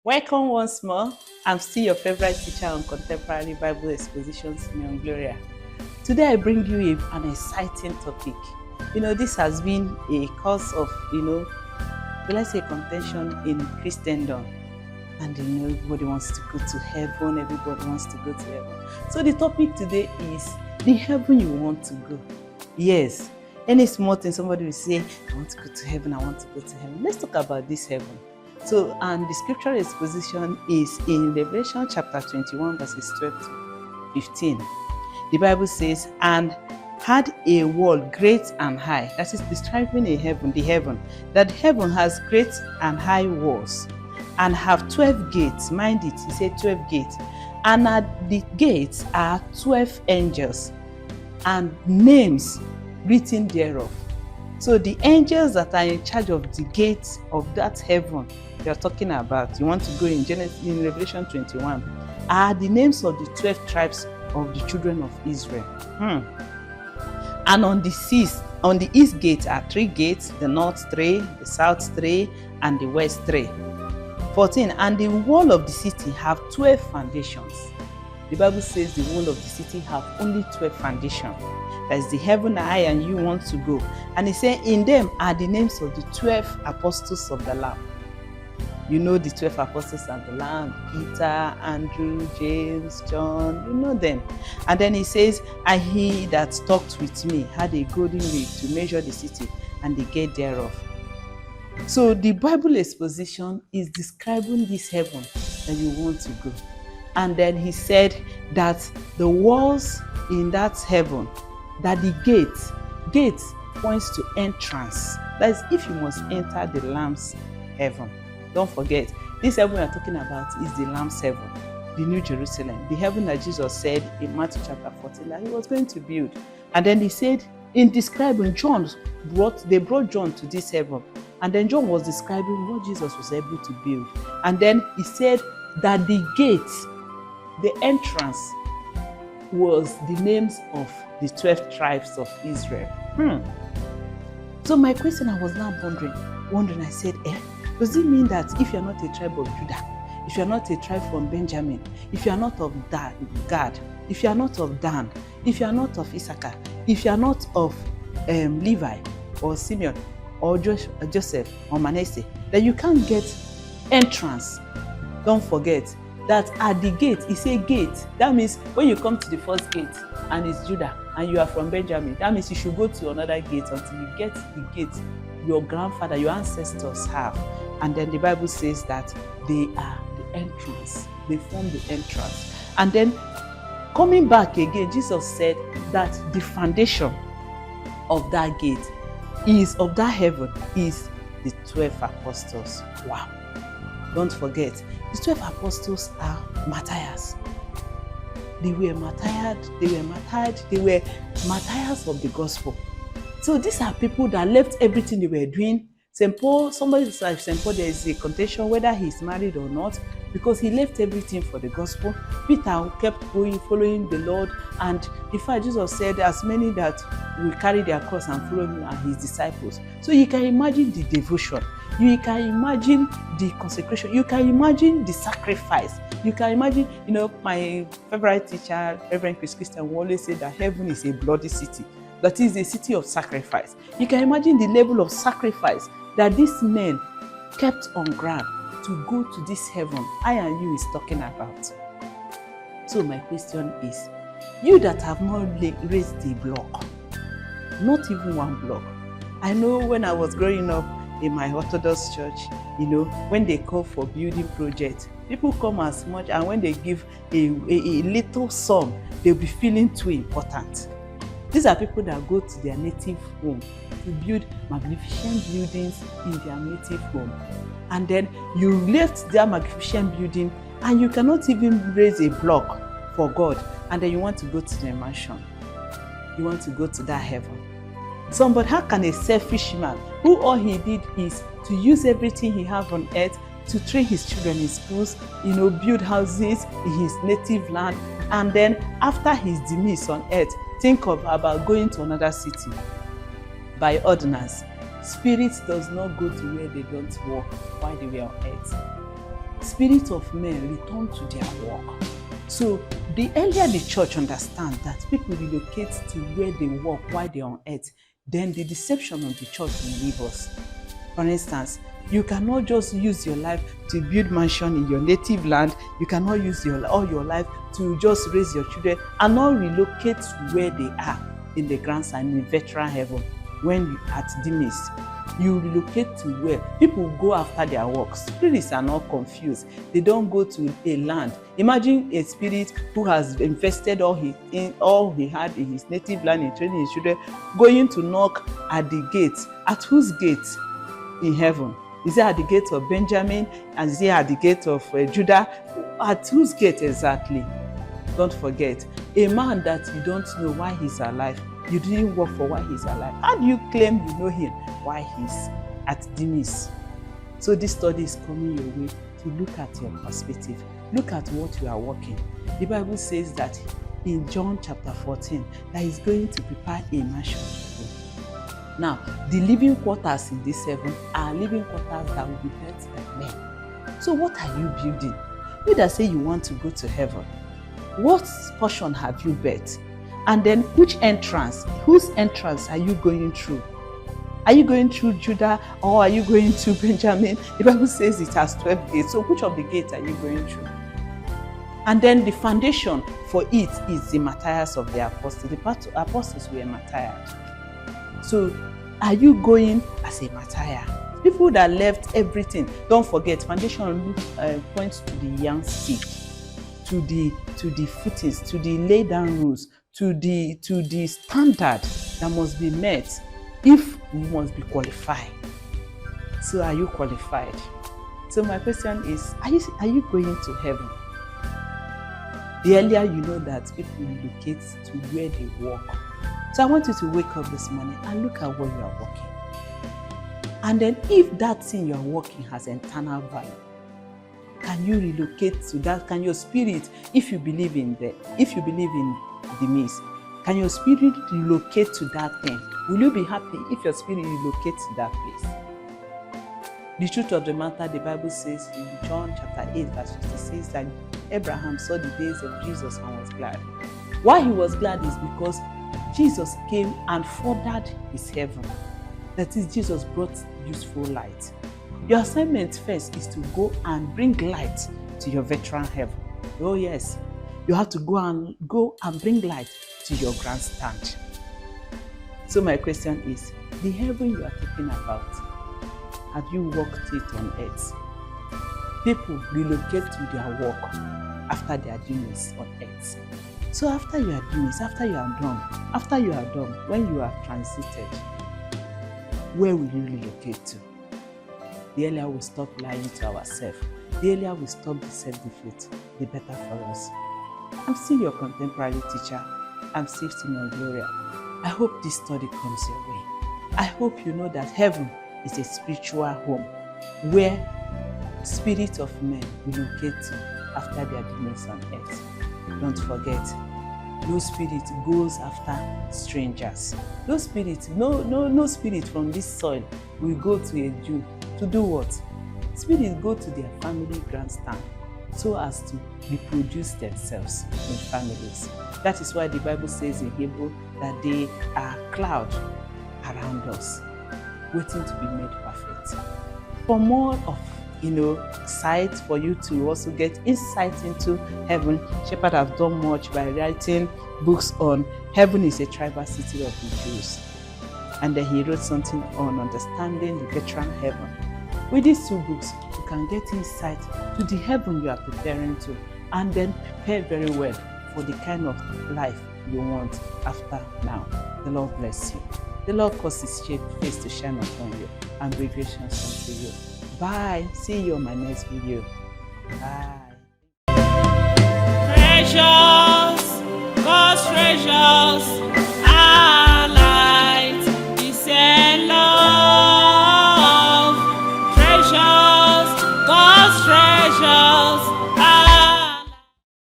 Welcome once more. I'm still your favorite teacher on contemporary Bible exposition, Simeon Gloria. Today I bring you an exciting topic. This has been a cause of, let's say contention in Christendom. And everybody wants to go to heaven, everybody wants to go to heaven. So the topic today is the heaven you want to go. Yes, any small thing somebody will say, I want to go to heaven, I want to go to heaven. Let's talk about this heaven. So, and the scriptural exposition is in Revelation chapter 21, verses 12 to 15. The Bible says, and had a wall great and high. That is describing a heaven, the heaven. That heaven has great and high walls and have 12 gates. Mind it, he said 12 gates. And at the gates are 12 angels and names written thereof. So the angels that are in charge of the gates of that heaven you're talking about, you want to go in Revelation 21, are the names of the 12 tribes of the children of Israel. And on the east gate are 3 gates, the north 3, the south 3, and the west 3. 14. And the wall of the city have 12 foundations. The Bible says the wall of the city have only 12 foundations. That is the heaven I and you want to go. And he said, in them are the names of the 12 apostles of the Lamb. You know the 12 apostles of the Lamb, Peter, Andrew, James, John, you know them. And then he says, and he that talked with me had a golden reed to measure the city and the gate thereof. So the Bible exposition is describing this heaven that you want to go. And then he said that the walls in that heaven, that the gate points to entrance. That is, if you must enter the Lamb's heaven. Don't forget, this heaven we are talking about is the Lamb's heaven, the New Jerusalem, the heaven that Jesus said in Matthew chapter 14 that he was going to build. And then he said, in describing they brought John to this heaven. And then John was describing what Jesus was able to build. And then he said that the gate, the entrance, was the names of the 12 tribes of Israel. So my question, I was now wondering, I said, does it mean that if you're not a tribe of Judah, if you're not a tribe from Benjamin, if you're not of Gad, if you're not of Dan, if you're not of Issachar, if you're not of Levi or Simeon or Joseph or Manasseh, that you can't get entrance? Don't forget that at the gate, he said gate. That means when you come to the first gate and it's Judah and you are from Benjamin, that means you should go to another gate until you get the gate your grandfather, your ancestors have. And then the Bible says that they are the entrance. They form the entrance. And then coming back again, Jesus said that the foundation of that gate of that heaven is the 12 apostles. Wow. Don't forget, the 12 apostles are martyrs. They were martyrs of the gospel. So these are people that left everything they were doing. St. Paul, somebody like St. Paul, there is a contention whether he's married or not, because he left everything for the gospel. Peter kept going, following the Lord. And in fact, Jesus said, as many that will carry their cross and follow him are his disciples. So you can imagine the devotion. You can imagine the consecration. You can imagine the sacrifice. You can imagine, my favorite teacher, Reverend Chris Christian, will always say that heaven is a bloody city. That is a city of sacrifice. You can imagine the level of sacrifice that these men kept on ground to go to this heaven I and you is talking about. So my question is, you that have not raised a block, not even one block. I know when I was growing up in my Orthodox church, when they call for building projects, people come as much, and when they give a little sum, they'll be feeling too important. These are people that go to their native home to build magnificent buildings in their native home. And then you left their magnificent building and you cannot even raise a block for God. And then you want to go to the mansion. You want to go to that heaven. But how can a selfish man, who all he did is to use everything he has on earth to train his children in schools, build houses in his native land, and then after his demise on earth, think about going to another city? By ordinance, spirits does not go to where they don't walk while they were on earth. spirit of men return to their work. So the earlier the church understand that people relocate to where they work while they're on earth, then the deception of the church will leave us. For instance, you cannot just use your life to build mansion in your native land. You cannot use all your life to just raise your children and not relocate to where they are in the grandstand, in veteran heaven. When you at Demis, you relocate to where people go after their works. Spirits are not confused. They don't go to a land. Imagine a spirit who has invested all he had in his native land in training his children, going to knock at the gates. At whose gates? In heaven. Is it at the gate of Benjamin? And is it at the gate of Judah? At whose gate exactly? Don't forget, a man that you don't know why he's alive, you didn't work for why he's alive. How do you claim you know him why he's at Demis? So this study is coming your way to look at your perspective. Look at what you are working. The Bible says that in John chapter 14, that he's going to prepare a mansion for you. Now, the living quarters in this heaven are living quarters that will be built by men. So what are you building? You that say you want to go to heaven, what portion have you built? And then whose entrance are you going through? Are you going through Judah or are you going to Benjamin? The Bible says it has 12 gates. So which of the gates are you going through? And then the foundation for it is the martyrs of the apostles. The apostles were martyred. So are you going as a martyr? People that left everything, don't forget, foundation points to the young stick, to the footings, to the laid down rules, to the standard that must be met if we must be qualified. So are you qualified? So my question is, are you going to heaven? The earlier you know that people relocate to where they work. So I want you to wake up this morning and look at where you are working. And then if that thing you are working has internal value, can you relocate to that? Can your spirit, if you believe in the mist, can your spirit relocate to that thing? Will you be happy if your spirit relocates to that place? The truth of the matter, the Bible says in John chapter 8 verse 56 that Abraham saw the days of Jesus and was glad. Why he was glad is because Jesus came and furthered his heaven. That is, Jesus brought useful light. Your assignment first is to go and bring light to your veteran heaven. Oh yes, you have to go and bring light to your grandstand. So my question is, the heaven you are talking about, have you walked it on earth? People relocate to their work after they are doing this on earth. So after you are doing this, after you are done, when you are transited, where will you relocate to? The earlier we stop lying to ourselves, the earlier we stop the self-defeat, the better for us. I'm still your contemporary teacher. I'm still Simeon Gloria. I hope this study comes your way. I hope you know that heaven is a spiritual home where spirits of men relocate to after their demise on earth. Don't forget, no spirit goes after strangers. No spirit from this soil will go to a Jew to do what? Spirits go to their family grandstand so as to reproduce themselves in families. That is why the Bible says in Hebrew that they are cloud around us, waiting to be made perfect. For more of sight, for you to also get insight into heaven, Shepherd have done much by writing books on Heaven is a Tribal City of the Jews. And then he wrote something on understanding the veteran heaven. With these two books, you can get insight to the heaven you are preparing to, and then prepare very well for the kind of life you want after now. The Lord bless you. The Lord cause his face to shine upon you and be gracious unto you. Bye. See you on my next video. Bye. Treasures, God's treasures.